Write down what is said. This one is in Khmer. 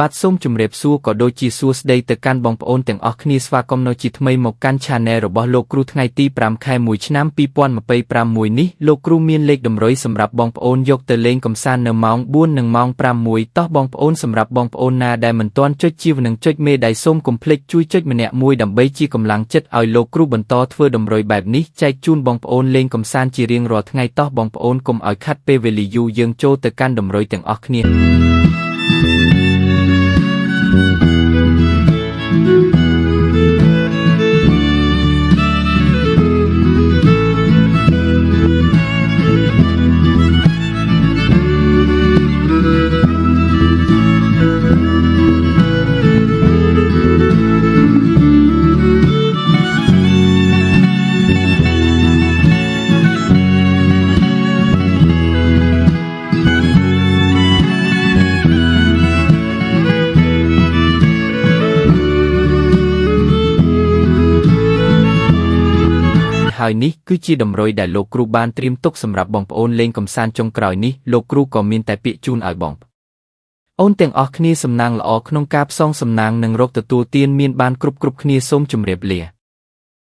បាទសូមជម្រាបសួរក៏ដូចជាសួស្តីទៅកាន់បងប្អូនទាំងអស់គ្នាស្វាគមន៍នៅជាថ្មីមកកាន់ Channel របស់លោកគ្រូថ្ងៃទី5 ខែ 1 ឆ្នាំ 2026 នេះលោកគ្រូមានលេខតម្រុយសម្រាប់បងប្អូនយកទៅលេងកម្សាន្តនៅម៉ោង 4 និងម៉ោង 5 តោះបងប្អូនសម្រាប់បងប្អូនណាដែលមិនទាន់ចុចជីវនឹងចុចមេដៃសូមកុំភ្លេចជួយចុចម្នាក់មួយដើម្បីជាកម្លាំងចិត្តឲ្យលោកគ្រូបន្តធ្វើតម្រុយបែបនេះចែកជូនបងប្អូនលេងកម្សាន្តជារៀងរាល់ថ្ងៃតោះបងប្អូនកុំឲ្យខាត់ពេលវេលាយូរយើងចូលទៅកាន់តម្រុយទាំងអស់គ្នាហើយនេះគឺជាតម្រុយដែលលោកគ្រូបានត្រៀមទុកសម្រាប់បងប្អូនលេងកម្សាន្តចុងក្រោយនេះលោកគ្រូក៏មានតែពាក្យជូនឲ្យបងអូនទាំងអស់គ្នាសំណាងល្អក្នុងការផ្សងសំណាងនិងរកទទួលទានមានបានគ្រប់គ្នាសូមជម្រាបលា